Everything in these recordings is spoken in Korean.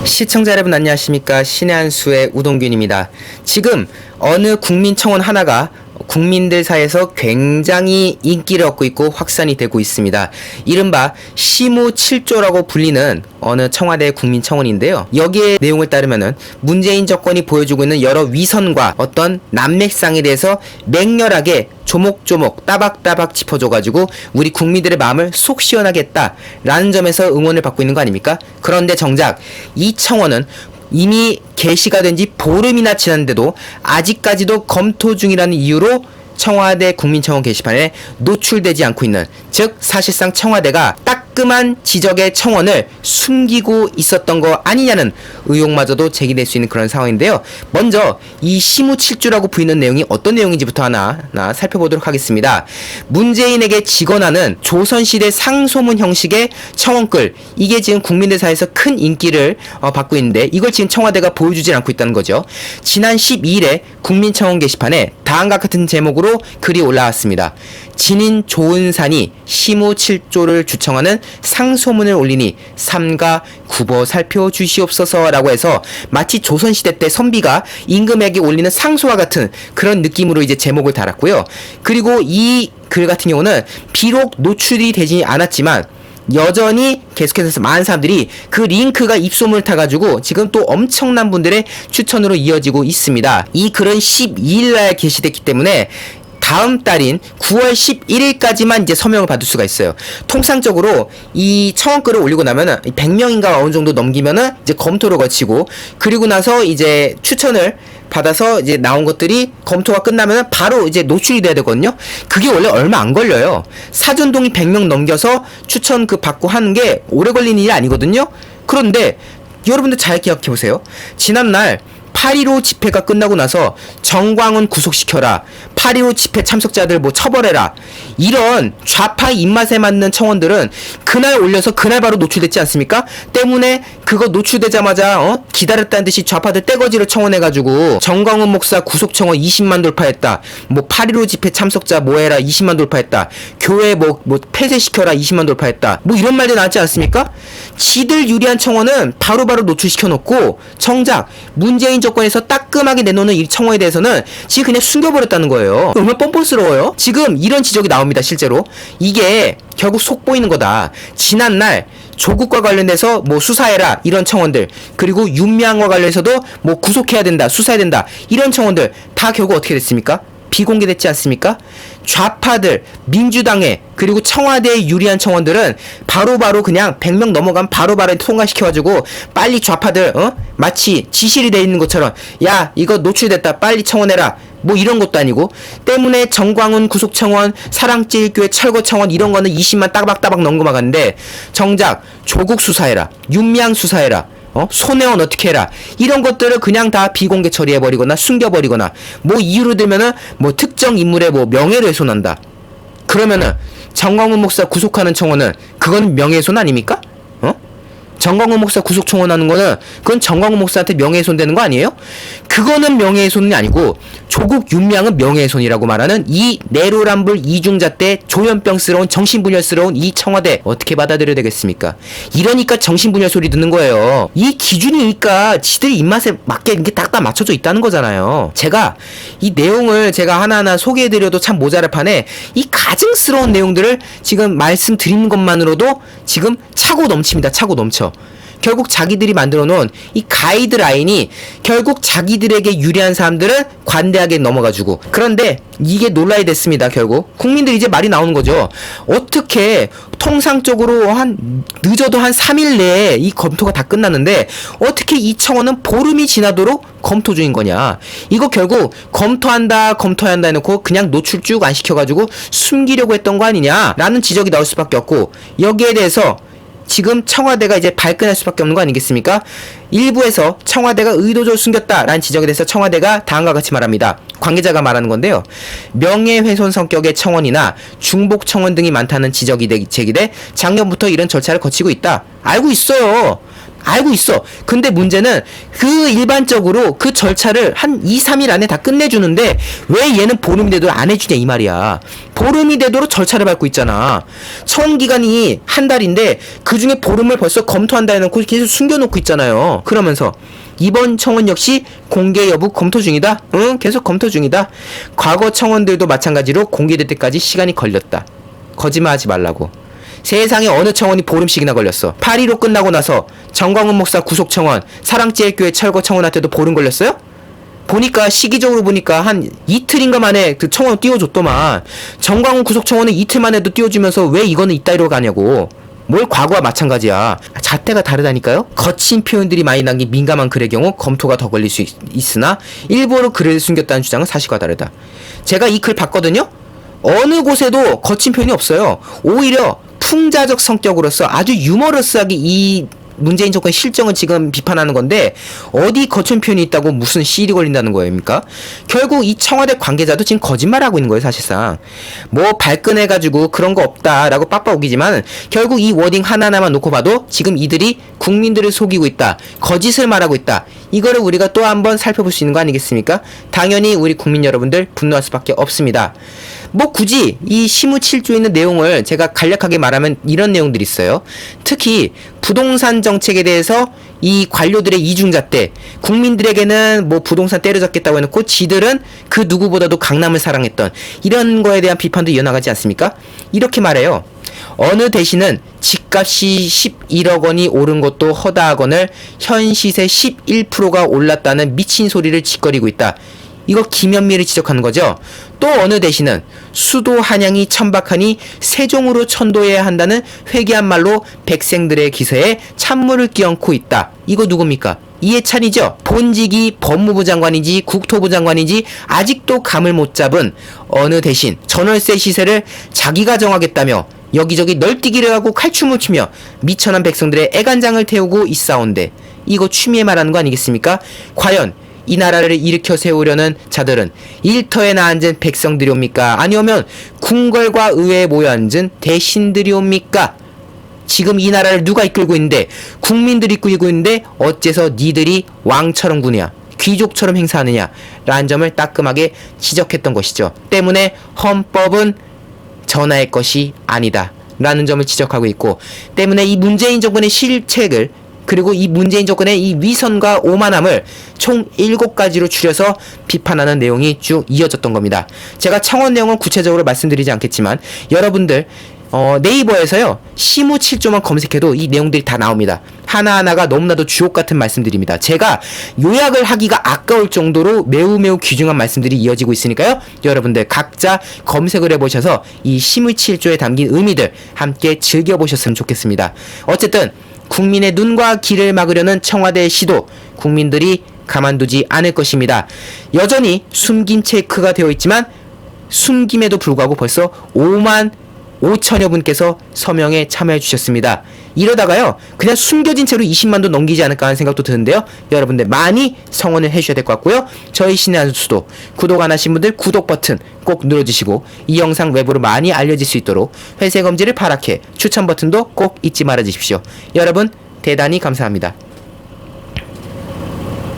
시청자 여러분 안녕하십니까. 신의 한 수의 우동균입니다. 지금 어느 국민청원 하나가 국민들 사이에서 굉장히 인기를 얻고 있고 확산이 되고 있습니다. 이른바 시무 7조라고 불리는 어느 청와대 국민청원인데요. 여기에 내용을 따르면은 문재인 정권이 보여주고 있는 여러 위선과 어떤 난맥상에 대해서 맹렬하게 조목조목 따박따박 짚어줘가지고 우리 국민들의 마음을 속 시원하게 했다라는 점에서 응원을 받고 있는 거 아닙니까? 그런데 정작 이 청원은 이미 게시가 된 지 보름이나 지났는데도 아직까지도 검토 중이라는 이유로 청와대 국민청원 게시판에 노출되지 않고 있는, 즉 사실상 청와대가 따끔한 지적의 청원을 숨기고 있었던 거 아니냐는 의혹마저도 제기될 수 있는 그런 상황인데요. 먼저 이 시무7주라고 부르는 내용이 어떤 내용인지부터 하나 살펴보도록 하겠습니다. 문재인에게 직언하는 조선시대 상소문 형식의 청원글, 이게 지금 국민들 사이에서 큰 인기를 받고 있는데 이걸 지금 청와대가 보여주질 않고 있다는 거죠. 지난 12일에 국민청원 게시판에 다음과 같은 제목으로 글이 올라왔습니다. 진인 조은산이 시무7조를 주청하는 상소문을 올리니 삼가 굽어 살펴주시옵소서 라고 해서 마치 조선시대 때 선비가 임금에게 올리는 상소와 같은 그런 느낌으로 이제 제목을 달았고요. 그리고 이 글 같은 경우는 비록 노출이 되지 않았지만 여전히 계속해서 많은 사람들이 그 링크가 입소문을 타가지고 지금 또 엄청난 분들의 추천으로 이어지고 있습니다. 이 글은 12일날 게시됐기 때문에 다음 달인 9월 11일까지만 이제 서명을 받을 수가 있어요. 통상적으로 이 청원글을 올리고 나면은 100명인가 어느 정도 넘기면은 이제 검토를 거치고, 그리고 나서 이제 추천을 받아서 이제 나온 것들이 검토가 끝나면은 바로 이제 노출이 돼야 되거든요. 그게 원래 얼마 안 걸려요. 사전동의 100명 넘겨서 추천 받고 하는 게 오래 걸리는 일이 아니거든요. 그런데 여러분들 잘 기억해보세요. 지난날 8.15 집회가 끝나고 나서 정광훈 구속시켜라, 8.15 집회 참석자들 뭐 처벌해라, 이런 좌파 입맛에 맞는 청원들은 그날 올려서 그날 바로 노출됐지 않습니까? 때문에 그거 노출되자마자 기다렸다는 듯이 좌파들 떼거지를 청원해가지고 정광훈 목사 구속청원 20만 돌파했다, 뭐 8.15 집회 참석자 뭐해라 20만 돌파했다, 교회 뭐 폐쇄시켜라 20만 돌파했다, 뭐 이런 말들 나왔지 않습니까? 지들 유리한 청원은 바로바로 노출시켜놓고 정작 문재인 정권에서 따끔하게 내놓는 이 청원에 대해서는 지금 그냥 숨겨버렸다는 거예요. 얼마나 뻔뻔스러워요? 지금 이런 지적이 나옵니다. 실제로 이게 결국 속보이는 거다. 지난날 조국과 관련돼서 뭐 수사해라 이런 청원들, 그리고 윤미향과 관련해서도 뭐 구속해야 된다, 수사해야 된다, 이런 청원들 다 결국 어떻게 됐습니까? 비공개됐지 않습니까? 좌파들, 민주당에, 그리고 청와대에 유리한 청원들은 바로바로 그냥 100명 넘어가면 바로바로 통과시켜가지고 빨리 좌파들 마치 지실이 돼 있는 것처럼 야 이거 노출됐다 빨리 청원해라 뭐 이런 것도 아니고, 때문에 정광훈 구속청원, 사랑제일교회 철거청원 이런 거는 20만 따박따박 넘어가는데 정작 조국 수사해라, 윤미향 수사해라, 손혜원 어떻게 해라, 이런 것들을 그냥 다 비공개 처리해버리거나 숨겨버리거나, 뭐 이유로 들면은 뭐 특정 인물의 뭐 명예를 훼손한다, 그러면은 정광훈 목사 구속하는 청원은 그건 명예훼손 아닙니까? 정광훈 목사 구속 청원하는 거는 그건 정광훈 목사한테 명예훼손되는 거 아니에요? 그거는 명예훼손이 아니고 조국 윤미향은 명예훼손이라고 말하는 이 내로남불 이중자 때 조현병스러운 정신분열스러운 이 청와대 어떻게 받아들여야 되겠습니까? 이러니까 정신분열 소리 듣는 거예요. 이 기준이니까 지들이 입맛에 맞게 이렇게 딱딱 맞춰져 있다는 거잖아요. 제가 이 내용을 제가 하나하나 소개해드려도 참 모자랄 판에 이 가증스러운 내용들을 지금 말씀드리는 것만으로도 지금 차고 넘칩니다. 차고 넘쳐. 결국 자기들이 만들어 놓은 이 가이드라인이 결국 자기들에게 유리한 사람들은 관대하게 넘어가주고, 그런데 이게 논란이 됐습니다. 결국 국민들이 이제 말이 나오는 거죠. 어떻게 통상적으로 늦어도 한 3일 내에 이 검토가 다 끝났는데 어떻게 이 청원은 보름이 지나도록 검토 중인 거냐, 이거 결국 검토한다 해놓고 그냥 노출 쭉 안 시켜가지고 숨기려고 했던 거 아니냐 라는 지적이 나올 수밖에 없고, 여기에 대해서 지금 청와대가 이제 발끈할 수밖에 없는 거 아니겠습니까? 일부에서 청와대가 의도적으로 숨겼다라는 지적에 대해서 청와대가 다음과 같이 말합니다. 관계자가 말하는 건데요. 명예훼손 성격의 청원이나 중복 청원 등이 많다는 지적이 제기돼 작년부터 이런 절차를 거치고 있다. 알고 있어요. 알고 있어. 근데 문제는 그 일반적으로 그 절차를 한 2, 3일 안에 다 끝내주는데 왜 얘는 보름인데도 안 해주냐 이 말이야. 보름이 되도록 절차를 밟고 있잖아. 청원 기간이 한 달인데 그 중에 보름을 벌써 검토한다 해놓고 계속 숨겨놓고 있잖아요. 그러면서 이번 청원 역시 공개 여부 검토 중이다. 응, 계속 검토 중이다. 과거 청원들도 마찬가지로 공개될 때까지 시간이 걸렸다. 거짓말하지 말라고. 세상에 어느 청원이 보름씩이나 걸렸어. 8.15 끝나고 나서 정광훈 목사 구속 청원, 사랑제일교회 철거 청원한테도 보름 걸렸어요? 보니까 시기적으로 보니까 한 이틀인가 만에 그 청원 띄워줬더만. 정광훈 구속 청원은 이틀 만에도 띄워주면서 왜 이거는 이따위로 가냐고. 뭘 과거와 마찬가지야. 잣대가 다르다니까요. 거친 표현들이 많이 남긴 민감한 글의 경우 검토가 더 걸릴 수 있으나 일부러 글을 숨겼다는 주장은 사실과 다르다. 제가 이 글 봤거든요. 어느 곳에도 거친 표현이 없어요. 오히려 풍자적 성격으로서 아주 유머러스하게 이 문재인 정권의 실정을 지금 비판하는 건데 어디 거친 표현이 있다고 무슨 시일이 걸린다는 거입니까? 결국 이 청와대 관계자도 지금 거짓말하고 있는 거예요. 사실상 뭐 발끈해가지고 그런 거 없다라고 빡빡 우기지만 결국 이 워딩 하나하나만 놓고 봐도 지금 이들이 국민들을 속이고 있다, 거짓을 말하고 있다, 이거를 우리가 또 한번 살펴볼 수 있는 거 아니겠습니까? 당연히 우리 국민 여러분들 분노할 수밖에 없습니다. 뭐 굳이 이 시무 7조에 있는 내용을 제가 간략하게 말하면 이런 내용들이 있어요. 특히 부동산 정책에 대해서 이 관료들의 이중잣대, 국민들에게는 뭐 부동산 때려잡겠다고 해놓고 지들은 그 누구보다도 강남을 사랑했던 이런 거에 대한 비판도 이어나가지 않습니까? 이렇게 말해요. 어느 대신은 집값이 11억 원이 오른 것도 허다하거늘 현 시세 11%가 올랐다는 미친 소리를 짓거리고 있다. 이거 김현미를 지적하는 거죠. 또 어느 대신은 수도 한양이 천박하니 세종으로 천도해야 한다는 회개한 말로 백성들의 기세에 찬물을 끼얹고 있다. 이거 누굽니까? 이해찬이죠. 본직이 법무부 장관인지 국토부 장관인지 아직도 감을 못 잡은 어느 대신 전월세 시세를 자기가 정하겠다며 여기저기 널뛰기를 하고 칼춤을 추며 미천한 백성들의 애간장을 태우고 있사온데 이거 추미애 말하는 거 아니겠습니까? 과연 이 나라를 일으켜 세우려는 자들은 일터에 나앉은 백성들이옵니까? 아니오면 궁궐과 의회에 모여 앉은 대신들이옵니까? 지금 이 나라를 누가 이끌고 있는데, 국민들이 이끌고 있는데 어째서 니들이 왕처럼 구냐, 귀족처럼 행사하느냐 라는 점을 따끔하게 지적했던 것이죠. 때문에 헌법은 전하의 것이 아니다 라는 점을 지적하고 있고, 때문에 이 문재인 정권의 실책을, 그리고 이 문재인 정권의 이 위선과 오만함을 총 7가지로 추려서 비판하는 내용이 쭉 이어졌던 겁니다. 제가 청원 내용은 구체적으로 말씀드리지 않겠지만 여러분들 네이버에서요 시무 7조만 검색해도 이 내용들이 다 나옵니다. 하나하나가 너무나도 주옥같은 말씀들입니다. 제가 요약을 하기가 아까울 정도로 매우 귀중한 말씀들이 이어지고 있으니까요, 여러분들 각자 검색을 해보셔서 이 시무 7조에 담긴 의미들 함께 즐겨보셨으면 좋겠습니다. 어쨌든 국민의 눈과 귀를 막으려는 청와대의 시도, 국민들이 가만두지 않을 것입니다. 여전히 숨김 체크가 되어 있지만 숨김에도 불구하고 벌써 5만 5천여 분께서 서명에 참여해 주셨습니다. 이러다가요 그냥 숨겨진 채로 20만도 넘기지 않을까 하는 생각도 드는데요, 여러분들 많이 성원을 해주셔야 될 것 같고요. 저희 신의 한 수도 구독 안 하신 분들 구독 버튼 꼭 눌러주시고 이 영상 외부로 많이 알려질 수 있도록 회색 엄지를 파랗게, 추천 버튼도 꼭 잊지 말아 주십시오. 여러분 대단히 감사합니다.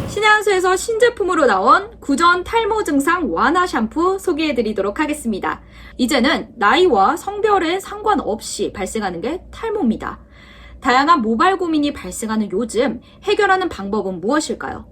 신의 한 수에서 신제품으로 나온 구전 탈모 증상 완화 샴푸 소개해드리도록 하겠습니다. 이제는 나이와 성별에 상관없이 발생하는 게 탈모입니다. 다양한 모발 고민이 발생하는 요즘 해결하는 방법은 무엇일까요?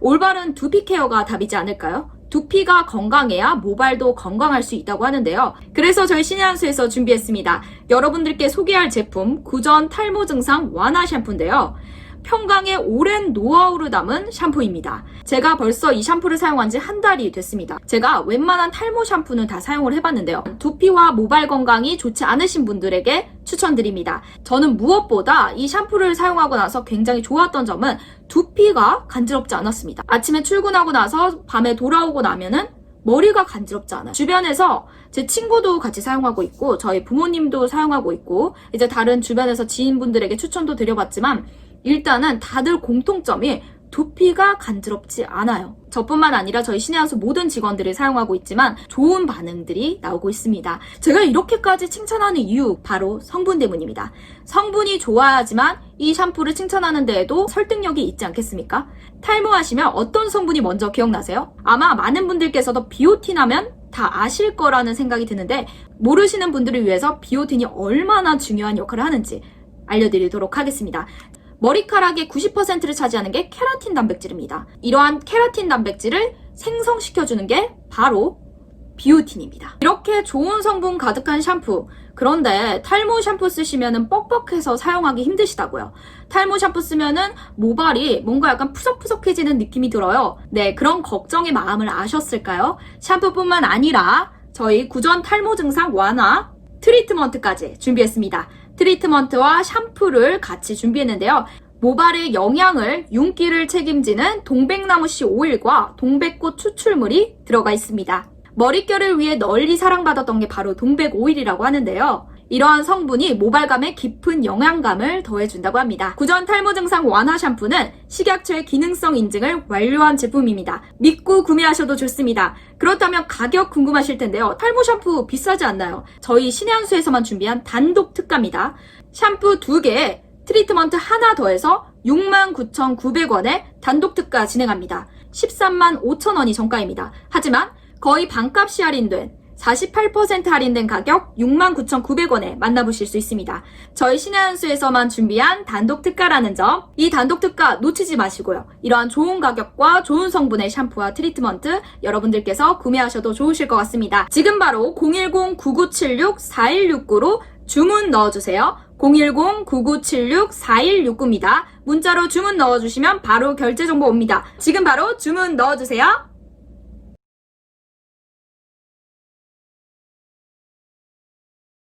올바른 두피 케어가 답이지 않을까요? 두피가 건강해야 모발도 건강할 수 있다고 하는데요. 그래서 저희 신의 한 수에서 준비했습니다. 여러분들께 소개할 제품 구전 탈모 증상 완화 샴푸인데요. 평강의 오랜 노하우를 담은 샴푸입니다. 제가 벌써 이 샴푸를 사용한 지 한 달이 됐습니다. 제가 웬만한 탈모 샴푸는 다 사용을 해봤는데요, 두피와 모발 건강이 좋지 않으신 분들에게 추천드립니다. 저는 무엇보다 이 샴푸를 사용하고 나서 굉장히 좋았던 점은 두피가 간지럽지 않았습니다. 아침에 출근하고 나서 밤에 돌아오고 나면은 머리가 간지럽지 않아요. 주변에서 제 친구도 같이 사용하고 있고 저희 부모님도 사용하고 있고 이제 다른 주변에서 지인분들에게 추천도 드려봤지만 일단은 다들 공통점이 두피가 간지럽지 않아요. 저뿐만 아니라 저희 신의 한 수 모든 직원들이 사용하고 있지만 좋은 반응들이 나오고 있습니다. 제가 이렇게까지 칭찬하는 이유 바로 성분 때문입니다. 성분이 좋아야지만 이 샴푸를 칭찬하는 데에도 설득력이 있지 않겠습니까? 탈모하시면 어떤 성분이 먼저 기억나세요? 아마 많은 분들께서도 비오틴 하면 다 아실 거라는 생각이 드는데 모르시는 분들을 위해서 비오틴이 얼마나 중요한 역할을 하는지 알려드리도록 하겠습니다. 머리카락의 90%를 차지하는 게 케라틴 단백질입니다. 이러한 케라틴 단백질을 생성시켜주는 게 바로 비오틴입니다. 이렇게 좋은 성분 가득한 샴푸, 그런데 탈모 샴푸 쓰시면은 뻑뻑해서 사용하기 힘드시다고요. 탈모 샴푸 쓰면은 모발이 뭔가 약간 푸석푸석해지는 느낌이 들어요. 네, 그런 걱정의 마음을 아셨을까요? 샴푸뿐만 아니라 저희 구전 탈모 증상 완화 트리트먼트까지 준비했습니다. 트리트먼트와 샴푸를 같이 준비했는데요. 모발의 영양을 윤기를 책임지는 동백나무씨 오일과 동백꽃 추출물이 들어가 있습니다. 머릿결을 위해 널리 사랑받았던 게 바로 동백 오일이라고 하는데요. 이러한 성분이 모발감에 깊은 영양감을 더해준다고 합니다. 구전 탈모 증상 완화 샴푸는 식약처의 기능성 인증을 완료한 제품입니다. 믿고 구매하셔도 좋습니다. 그렇다면 가격 궁금하실 텐데요. 탈모 샴푸 비싸지 않나요? 저희 신의한수에서만 준비한 단독 특가입니다. 샴푸 2개에 트리트먼트 하나 더해서 69,900원에 단독 특가 진행합니다. 135,000원이 정가입니다. 하지만 거의 반값이 할인된 48% 할인된 가격 69,900원에 만나보실 수 있습니다. 저희 신의한수에서만 준비한 단독 특가라는 점, 이 단독 특가 놓치지 마시고요. 이러한 좋은 가격과 좋은 성분의 샴푸와 트리트먼트 여러분들께서 구매하셔도 좋으실 것 같습니다. 지금 바로 010-9976-4169로 주문 넣어주세요. 010-9976-4169입니다. 문자로 주문 넣어주시면 바로 결제 정보 옵니다. 지금 바로 주문 넣어주세요.